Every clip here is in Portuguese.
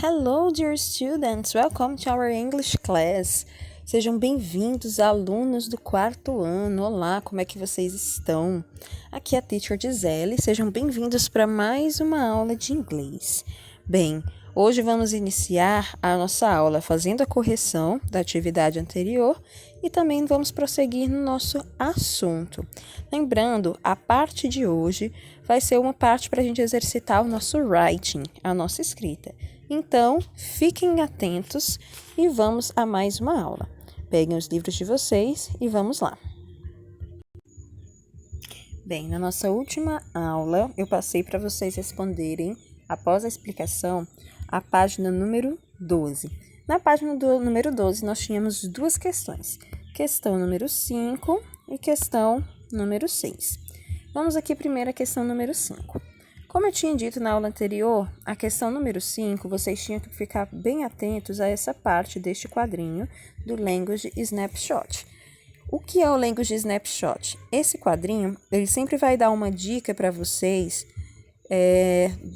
Hello, dear students. Welcome to our English class. Sejam bem-vindos, alunos do quarto ano. Olá, como é que vocês estão? Aqui é a Teacher Gisele. Sejam bem-vindos para mais uma aula de inglês. Bem, hoje vamos iniciar a nossa aula fazendo a correção da atividade anterior e também vamos prosseguir no nosso assunto. Lembrando, a parte de hoje vai ser uma parte para a gente exercitar o nosso writing, a nossa escrita. Então, fiquem atentos e vamos a mais uma aula. Peguem os livros de vocês e vamos lá. Bem, na nossa última aula, eu passei para vocês responderem, após a explicação, a página número 12. Na página número 12, nós tínhamos duas questões. Questão número 5 e questão número 6. Vamos aqui primeiro à questão número 5. Como eu tinha dito na aula anterior, a questão número 5, vocês tinham que ficar bem atentos a essa parte deste quadrinho do Language Snapshot. O que é o Language Snapshot? Esse quadrinho, ele sempre vai dar uma dica para vocês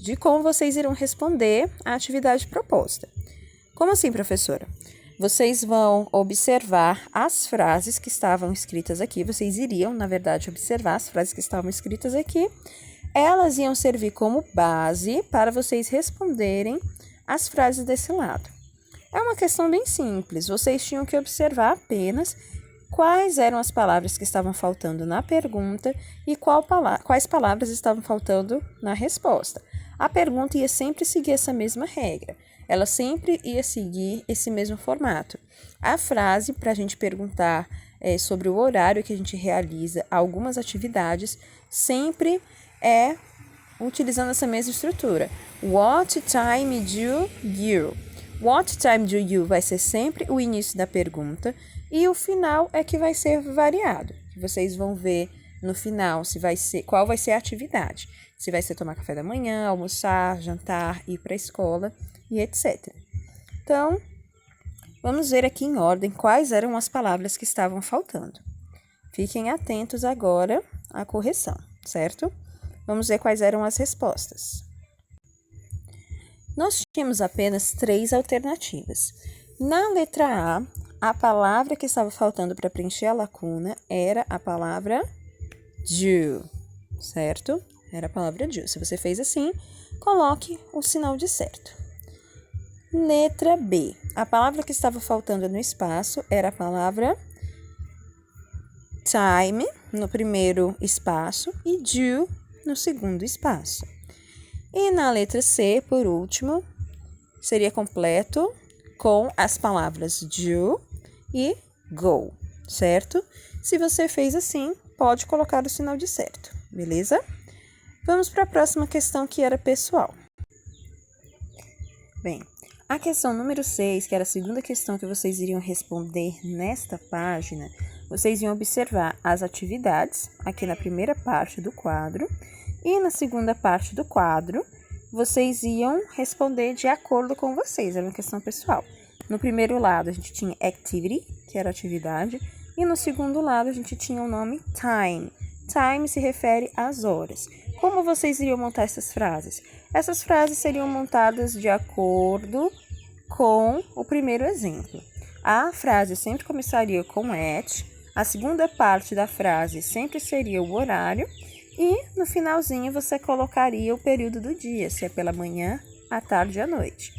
de como vocês irão responder à atividade proposta. Como assim, professora? Vocês vão observar as frases que estavam escritas aqui. Vocês iriam, na verdade, observar as frases que estavam escritas aqui. Elas iam servir como base para vocês responderem as frases desse lado. É uma questão bem simples. Vocês tinham que observar apenas quais eram as palavras que estavam faltando na pergunta e quais palavras estavam faltando na resposta. A pergunta ia sempre seguir essa mesma regra. Ela sempre ia seguir esse mesmo formato. A frase, para a gente perguntar sobre o horário que a gente realiza algumas atividades, sempre é utilizando essa mesma estrutura. What time do you? What time do you vai ser sempre o início da pergunta e o final é que vai ser variado. Vocês vão ver no final qual vai ser a atividade. Se vai ser tomar café da manhã, almoçar, jantar, ir para a escola e etc. Então, vamos ver aqui em ordem quais eram as palavras que estavam faltando. Fiquem atentos agora à correção, certo? Vamos ver quais eram as respostas. Nós tínhamos apenas 3 alternativas. Na letra A palavra que estava faltando para preencher a lacuna era a palavra do, certo? Era a palavra do. Se você fez assim, coloque o sinal de certo. Letra B. A palavra que estava faltando no espaço era a palavra time, no primeiro espaço, e do, no segundo espaço. E na letra C, por último, seria completo com as palavras do e go, certo? Se você fez assim, pode colocar o sinal de certo, beleza? Vamos para a próxima questão, que era pessoal. Bem, a questão número 6, que era a segunda questão que vocês iriam responder nesta página, vocês iam observar as atividades aqui na primeira parte do quadro e na segunda parte do quadro vocês iam responder de acordo com vocês, era uma questão pessoal. No primeiro lado a gente tinha activity, que era atividade, e no segundo lado a gente tinha o nome time. Time se refere às horas. Como vocês iriam montar essas frases? Essas frases seriam montadas de acordo com o primeiro exemplo. A frase sempre começaria com at, a segunda parte da frase sempre seria o horário e no finalzinho você colocaria o período do dia, se é pela manhã, à tarde e à noite.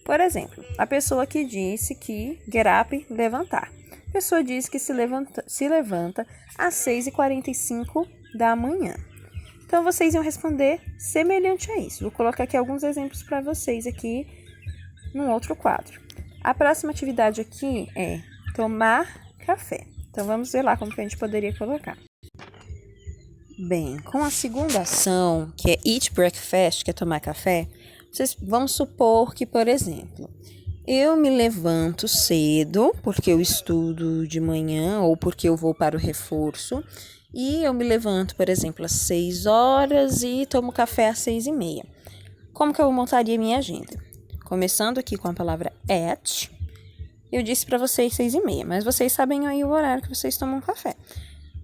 Por exemplo, a pessoa que disse que get up, levantar. A pessoa diz que se levanta às 6h45 da manhã. Então, vocês iam responder semelhante a isso. Vou colocar aqui alguns exemplos para vocês aqui num outro quadro. A próxima atividade aqui é tomar café. Então, vamos ver lá como que a gente poderia colocar. Bem, com a segunda ação, que é eat breakfast, que é tomar café, vocês vão supor que, por exemplo, eu me levanto cedo, porque eu estudo de manhã ou porque eu vou para o reforço, e eu me levanto, por exemplo, às 6 horas e tomo café às 6h30. Como que eu montaria minha agenda? Começando aqui com a palavra at, eu disse para vocês 6h30, mas vocês sabem aí o horário que vocês tomam café.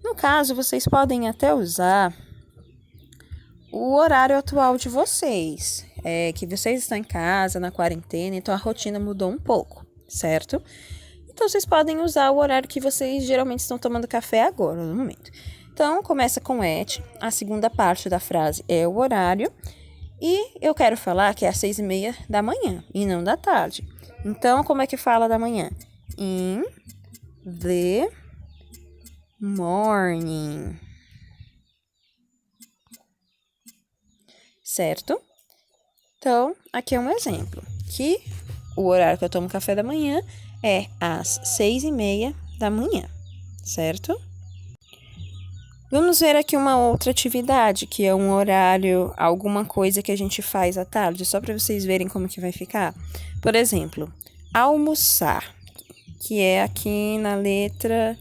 No caso, vocês podem até usar o horário atual de vocês. Que vocês estão em casa, na quarentena, então a rotina mudou um pouco, certo? Então, vocês podem usar o horário que vocês geralmente estão tomando café agora, no momento. Então, começa com at. A segunda parte da frase é o horário. E eu quero falar que é às 6:30 da manhã e não da tarde. Então, como é que fala da manhã? In the morning. Certo? Então, aqui é um exemplo. Que o horário que eu tomo café da manhã é às 6:30 da manhã. Certo? Vamos ver aqui uma outra atividade, que é um horário, alguma coisa que a gente faz à tarde, só para vocês verem como que vai ficar. Por exemplo, almoçar, que é aqui na letra,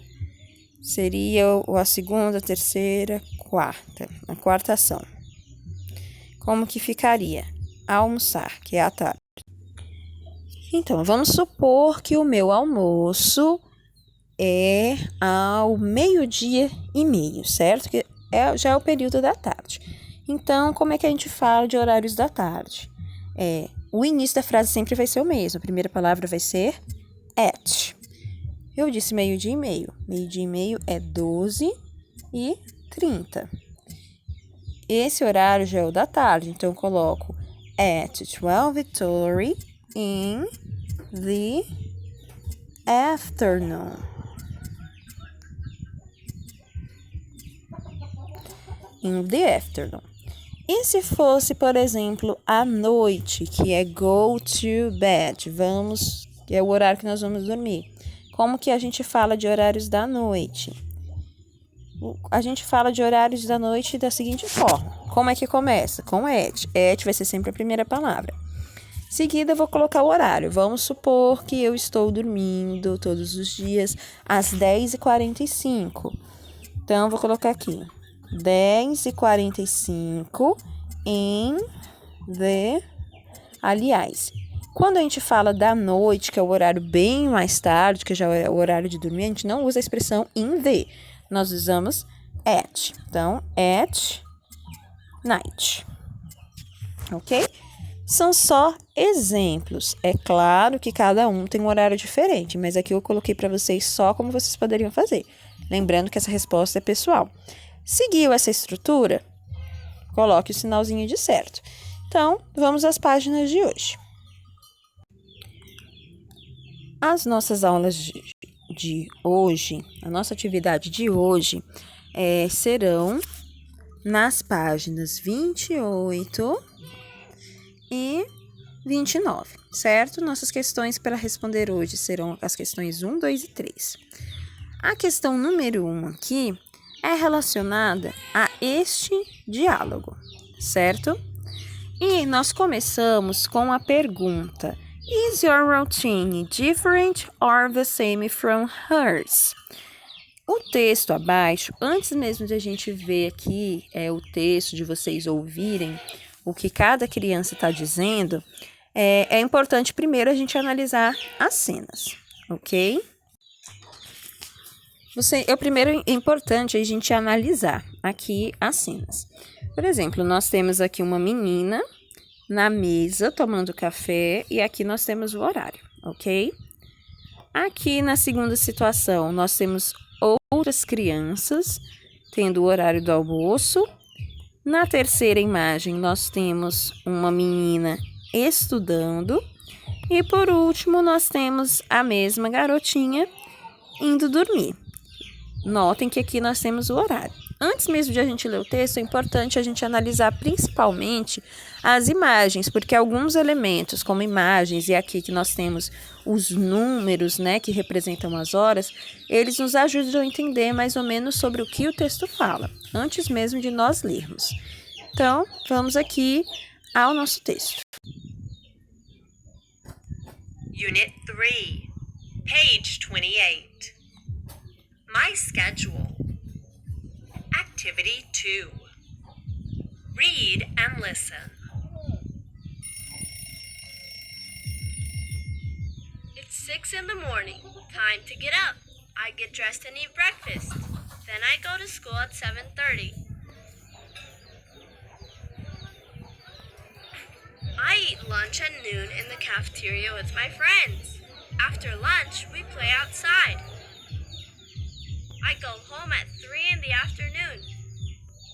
seria a segunda, a terceira, quarta, a quarta ação. Como que ficaria? Almoçar, que é à tarde. Então, vamos supor que o meu almoço é ao 12:30, certo? Que já é o período da tarde. Então, como é que a gente fala de horários da tarde? O início da frase sempre vai ser o mesmo. A primeira palavra vai ser at. Eu disse 12:30. 12:30 é 12:30. Esse horário já é o da tarde, então eu coloco at 12:30 in the afternoon. In the afternoon. E se fosse, por exemplo, à noite, que é go to bed, que é o horário que nós vamos dormir. Como que a gente fala de horários da noite? A gente fala de horários da noite da seguinte forma. Como é que começa? Com at. At vai ser sempre a primeira palavra. Em seguida, eu vou colocar o horário. Vamos supor que eu estou dormindo todos os dias às 10:45. Então, eu vou colocar aqui. 10:45 in the... Aliás, quando a gente fala da noite, que é o horário bem mais tarde, que já é o horário de dormir, a gente não usa a expressão in the. Nós usamos at. Então, at night. Ok? São só exemplos. É claro que cada um tem um horário diferente, mas aqui eu coloquei para vocês só como vocês poderiam fazer. Lembrando que essa resposta é pessoal. Seguiu essa estrutura? Coloque o sinalzinho de certo. Então, vamos às páginas de hoje. As nossas aulas de hoje, a nossa atividade de hoje, serão nas páginas 28 e 29, certo? Nossas questões para responder hoje serão as questões 1, 2 e 3. A questão número 1 aqui é relacionada a este diálogo, certo? E nós começamos com a pergunta: Is your routine different or the same from hers? O texto abaixo, antes mesmo de a gente ver aqui o texto, de vocês ouvirem o que cada criança está dizendo, é importante primeiro a gente analisar as cenas, ok? Primeiro é importante a gente analisar aqui as cenas. Por exemplo, nós temos aqui uma menina na mesa tomando café e aqui nós temos o horário, ok? Aqui na segunda situação, nós temos outras crianças tendo o horário do almoço. Na terceira imagem, nós temos uma menina estudando. E por último, nós temos a mesma garotinha indo dormir. Notem que aqui nós temos o horário. Antes mesmo de a gente ler o texto, é importante a gente analisar principalmente as imagens, porque alguns elementos, como imagens, e aqui que nós temos os números, né, que representam as horas, eles nos ajudam a entender mais ou menos sobre o que o texto fala, antes mesmo de nós lermos. Então, vamos aqui ao nosso texto. Unit 3, page 28. My schedule. Activity 2. Read and listen. It's 6 in the morning. Time to get up. I get dressed and eat breakfast. Then I go to school at 7:30. lunch at noon in the cafeteria with my friends. After lunch, we play outside. I go home at 3 in the afternoon.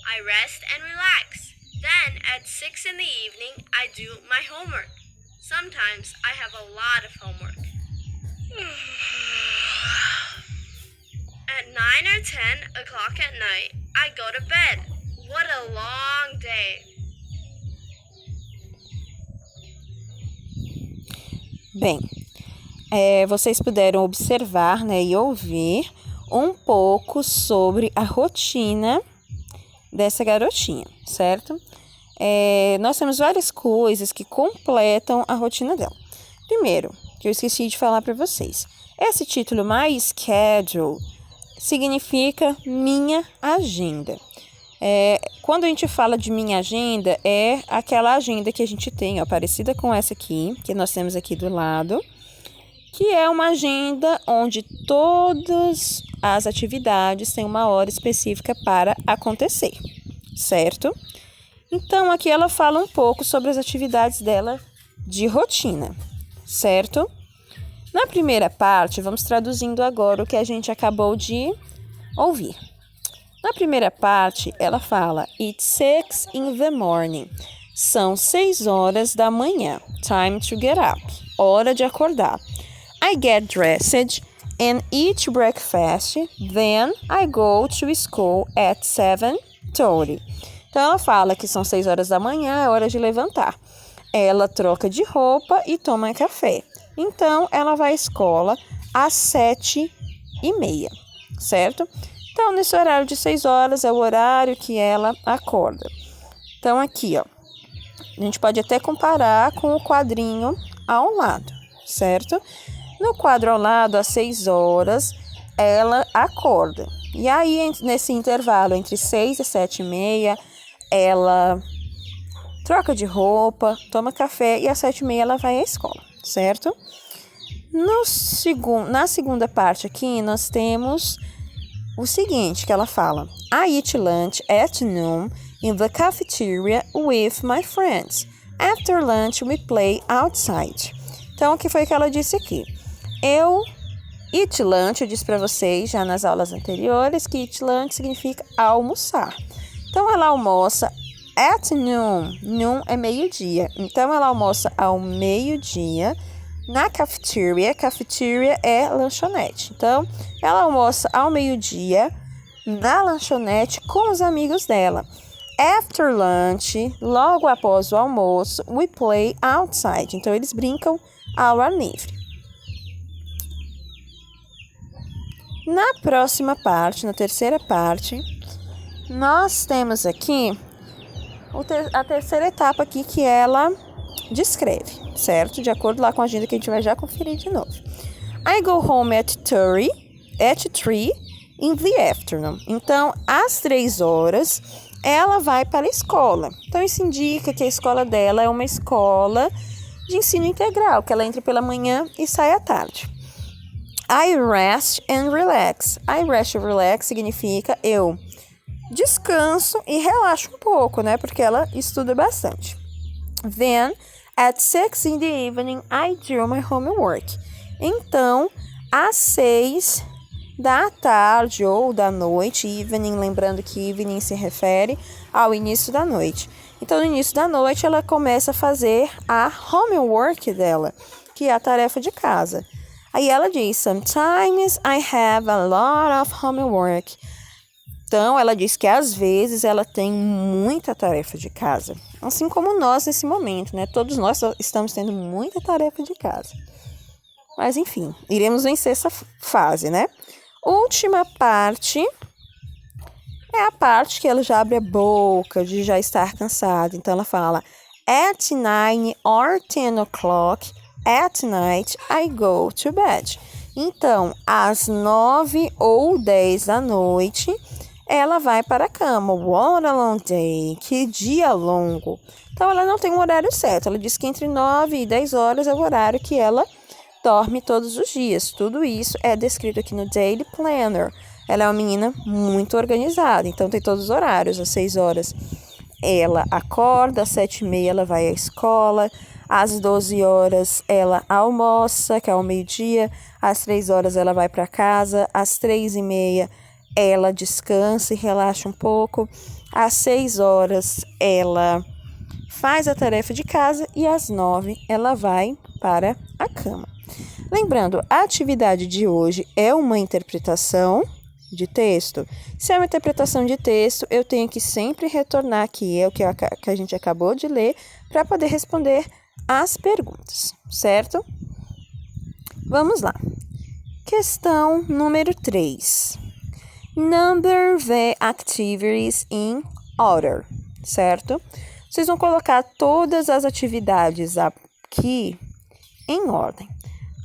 I rest and relax. Then, at 6 in the evening, I do my homework. Sometimes I have a lot of homework. At 9 or 10 o'clock at night, I go to bed. What a long day. Bem, vocês puderam observar, né, e ouvir um pouco sobre a rotina dessa garotinha, certo? Nós temos várias coisas que completam a rotina dela. Primeiro, que eu esqueci de falar para vocês, esse título My Schedule significa minha agenda. Quando a gente fala de minha agenda, é aquela agenda que a gente tem, ó, parecida com essa aqui, que nós temos aqui do lado, que é uma agenda onde todas as atividades têm uma hora específica para acontecer, certo? Então, aqui ela fala um pouco sobre as atividades dela de rotina, certo? Na primeira parte, vamos traduzindo agora o que a gente acabou de ouvir. Na primeira parte, ela fala, It's 6 in the morning. São 6 horas da manhã. Time to get up. Hora de acordar. I get dressed and eat breakfast. Then I go to school at 7:30. Então, ela fala que são 6 horas da manhã, é hora de levantar. Ela troca de roupa e toma café. Então, ela vai à escola às 7:30, certo? Então, nesse horário de 6 horas é o horário que ela acorda. Então, aqui, ó, a gente pode até comparar com o quadrinho ao lado, certo? No quadro ao lado, às 6 horas, ela acorda. E aí, nesse intervalo entre 6 e 7:30, ela troca de roupa, toma café e às 7:30 ela vai à escola, certo? Na segunda parte aqui, nós temos o seguinte, que ela fala, I eat lunch at noon in the cafeteria with my friends. After lunch, we play outside. Então, o que foi que ela disse aqui? Eu eat lunch, eu disse para vocês já nas aulas anteriores que eat lunch significa almoçar. Então, ela almoça at noon. Noon é meio-dia. Então, ela almoça ao meio-dia na cafeteria. Cafeteria é lanchonete. Então, ela almoça ao meio-dia na lanchonete com os amigos dela. After lunch, logo após o almoço, we play outside. Então, eles brincam ao ar livre. Na próxima parte, na terceira parte, nós temos aqui a terceira etapa aqui que ela descreve, certo? De acordo lá com a agenda que a gente vai já conferir de novo. I go home at 3 in the afternoon. Então, às 3 horas, ela vai para a escola. Então, isso indica que a escola dela é uma escola de ensino integral, que ela entra pela manhã e sai à tarde. I rest and relax. I rest and relax significa eu descanso e relaxo um pouco, né? Porque ela estuda bastante. Then, at 6 in the evening, I do my homework. Então, às 6 da tarde ou da noite, evening, lembrando que evening se refere ao início da noite. Então, no início da noite, ela começa a fazer a homework dela, que é a tarefa de casa. Aí ela diz, sometimes I have a lot of homework. Então, ela diz que às vezes ela tem muita tarefa de casa. Assim como nós nesse momento, né? Todos nós estamos tendo muita tarefa de casa. Mas, enfim, iremos vencer essa fase, né? Última parte é a parte que ela já abre a boca de já estar cansada. Então, ela fala, at 9 or 10 o'clock at night, I go to bed. Então, às 9 ou 10 da noite, ela vai para a cama. What a long day. Que dia longo. Então, ela não tem um horário certo. Ela diz que entre 9 e 10 horas é o horário que ela dorme todos os dias. Tudo isso é descrito aqui no Daily Planner. Ela é uma menina muito organizada. Então, tem todos os horários. Às 6 horas, ela acorda, às 7h30 ela vai à escola, às 12 horas ela almoça, que é ao meio-dia, às 3 horas ela vai para casa, às 3h30 ela descansa e relaxa um pouco, às 6 horas ela faz a tarefa de casa e às 9 ela vai para a cama. Lembrando, a atividade de hoje é uma interpretação de texto. Se é uma interpretação de texto, eu tenho que sempre retornar aqui, é o que a gente acabou de ler, para poder responder as perguntas, certo? Vamos lá. Questão número 3. Number the activities in order, certo? Vocês vão colocar todas as atividades aqui em ordem.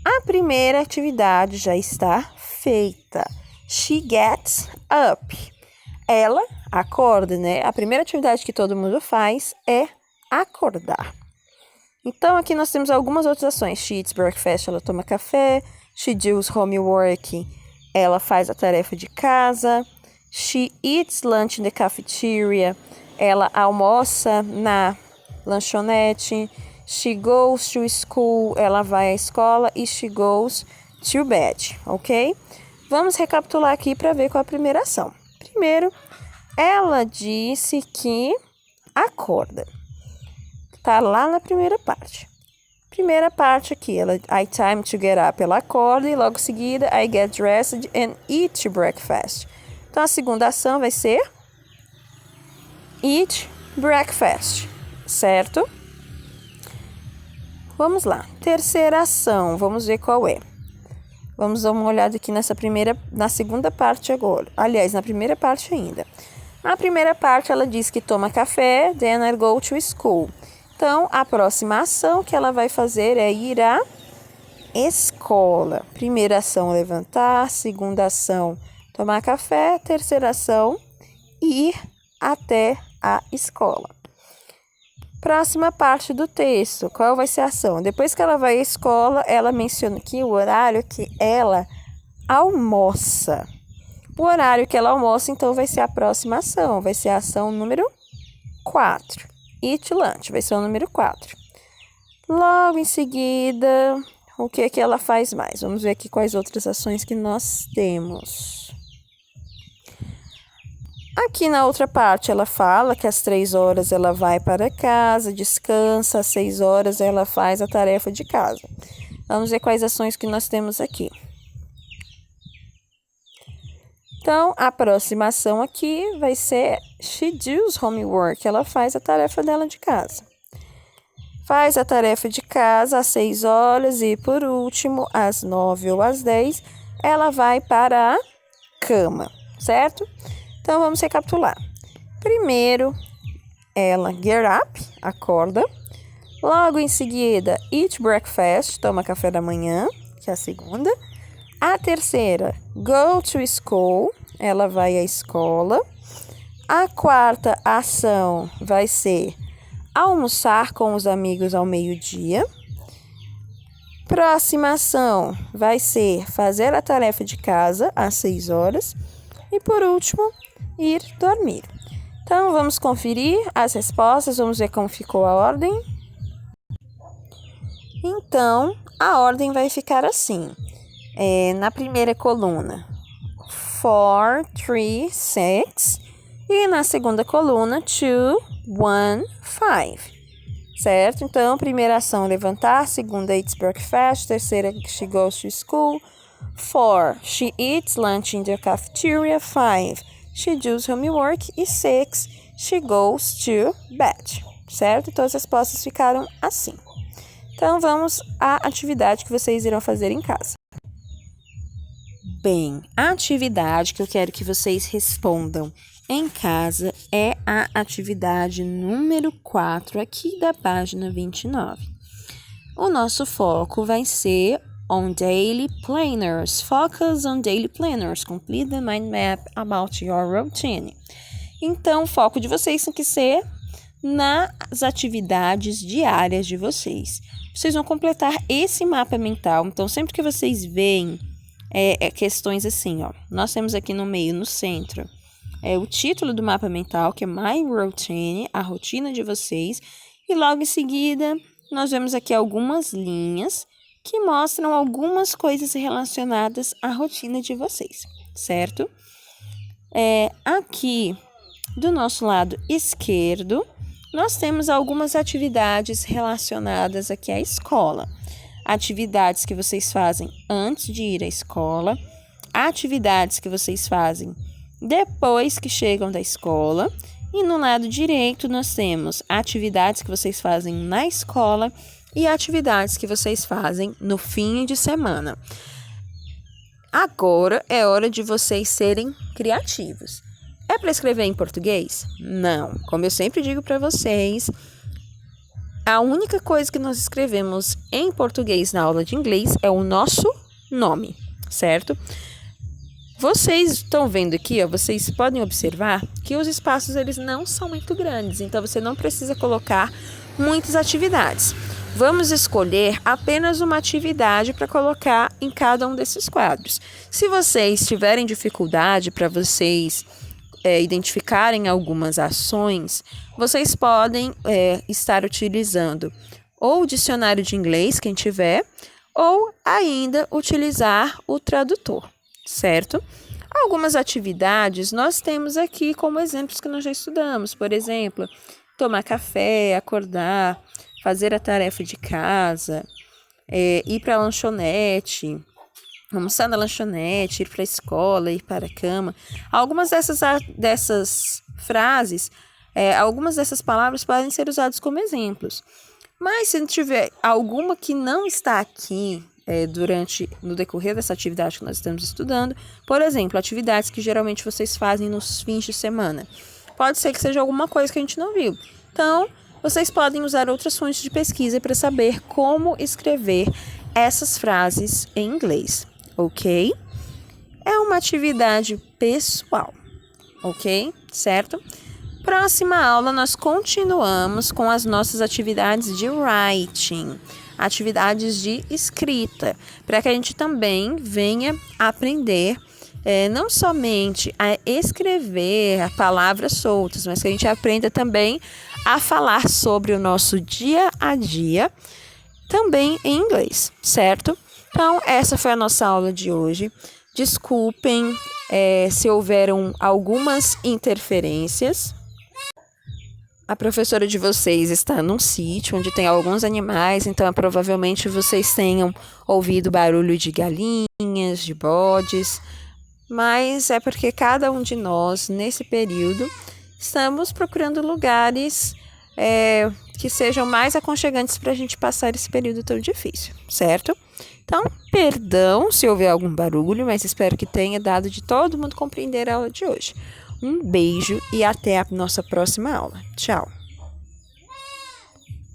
A primeira atividade já está feita. She gets up. Ela acorda, né? A primeira atividade que todo mundo faz é acordar. Então, aqui nós temos algumas outras ações. She eats breakfast, ela toma café. She does homework, ela faz a tarefa de casa. She eats lunch in the cafeteria, ela almoça na lanchonete. She goes to school, ela vai à escola. E she goes to bed, ok? Vamos recapitular aqui para ver qual é a primeira ação. Primeiro, ela disse que acorda. Tá lá na primeira parte. Primeira parte aqui, I time to get up, ela acorda e logo em seguida I get dressed and eat breakfast. Então a segunda ação vai ser eat breakfast, certo? Vamos lá. Terceira ação, vamos ver qual é. Vamos dar uma olhada aqui na segunda parte agora. Aliás, na primeira parte ainda. Na primeira parte ela diz que toma café, then I go to school. Então, a próxima ação que ela vai fazer é ir à escola. Primeira ação, levantar. Segunda ação, tomar café. Terceira ação, ir até a escola. Próxima parte do texto. Qual vai ser a ação? Depois que ela vai à escola, ela menciona aqui o horário que ela almoça. O horário que ela almoça, então, vai ser a próxima ação. Vai ser a ação número 4. Eat lunch, vai ser o número 4. Logo em seguida, o que é que ela faz mais? Vamos ver aqui quais outras ações que nós temos. Aqui na outra parte, ela fala que às 3 horas ela vai para casa, descansa, às 6 horas ela faz a tarefa de casa. Vamos ver quais ações que nós temos aqui. Então, a próxima ação aqui vai ser she does homework, ela faz a tarefa dela de casa. Faz a tarefa de casa às 6 horas e, por último, às 9 ou às 10, ela vai para a cama, certo? Então, vamos recapitular. Primeiro, ela get up, acorda. Logo em seguida, eat breakfast, toma café da manhã, que é a segunda. A terceira, go to school, ela vai à escola. A quarta ação vai ser almoçar com os amigos ao meio-dia. Próxima ação vai ser fazer a tarefa de casa às 6 horas. E por último, ir dormir. Então, vamos conferir as respostas, vamos ver como ficou a ordem. Então, a ordem vai ficar assim. Na primeira coluna, 4, 3, 6. E na segunda coluna, 2, 1, 5. Certo? Então, primeira ação, levantar. Segunda, eats breakfast. Terceira, she goes to school. 4, she eats lunch in the cafeteria. 5, she does homework. E 6, she goes to bed. Certo? Então, as respostas ficaram assim. Então, vamos à atividade que vocês irão fazer em casa. Bem, a atividade que eu quero que vocês respondam em casa é a atividade número 4 aqui da página 29. O nosso foco vai ser on daily planners. Focus on daily planners. Complete the mind map about your routine. Então, o foco de vocês tem que ser nas atividades diárias de vocês. Vocês vão completar esse mapa mental. Então, sempre que vocês veem questões assim, ó, nós temos aqui no meio, no centro, o título do mapa mental, que é My Routine, a rotina de vocês. E logo em seguida, nós vemos aqui algumas linhas que mostram algumas coisas relacionadas à rotina de vocês, certo? Aqui, do nosso lado esquerdo, nós temos algumas atividades relacionadas aqui à escola. Atividades que vocês fazem antes de ir à escola, atividades que vocês fazem depois que chegam da escola. E no lado direito nós temos atividades que vocês fazem na escola e atividades que vocês fazem no fim de semana. Agora é hora de vocês serem criativos. É para escrever em português? Não. Como eu sempre digo para vocês, a única coisa que nós escrevemos em português na aula de inglês é o nosso nome, certo? Vocês estão vendo aqui, vocês podem observar que os espaços eles não são muito grandes, então você não precisa colocar muitas atividades. Vamos escolher apenas uma atividade para colocar em cada um desses quadros. Se vocês tiverem dificuldade para vocês identificarem algumas ações, vocês podem estar utilizando ou o dicionário de inglês, quem tiver, ou ainda utilizar o tradutor, certo? Algumas atividades nós temos aqui como exemplos que nós já estudamos, por exemplo, tomar café, acordar, fazer a tarefa de casa, ir para a lanchonete, almoçar na lanchonete, ir para a escola, ir para a cama. Algumas dessas frases, algumas dessas palavras podem ser usadas como exemplos. Mas se tiver alguma que não está aqui no decorrer dessa atividade que nós estamos estudando, por exemplo, atividades que geralmente vocês fazem nos fins de semana, pode ser que seja alguma coisa que a gente não viu. Então, vocês podem usar outras fontes de pesquisa para saber como escrever essas frases em inglês, ok? É uma atividade pessoal, ok? Certo? Próxima aula, nós continuamos com as nossas atividades de writing, atividades de escrita, para que a gente também venha aprender não somente a escrever palavras soltas, mas que a gente aprenda também a falar sobre o nosso dia a dia, também em inglês, certo? Então, essa foi a nossa aula de hoje. Desculpem se houveram algumas interferências. A professora de vocês está num sítio onde tem alguns animais, então provavelmente vocês tenham ouvido barulho de galinhas, de bodes, mas é porque cada um de nós, nesse período, estamos procurando lugares que sejam mais aconchegantes para a gente passar esse período tão difícil, certo? Então, perdão se houver algum barulho, mas espero que tenha dado de todo mundo compreender a aula de hoje. Um beijo e até a nossa próxima aula. Tchau!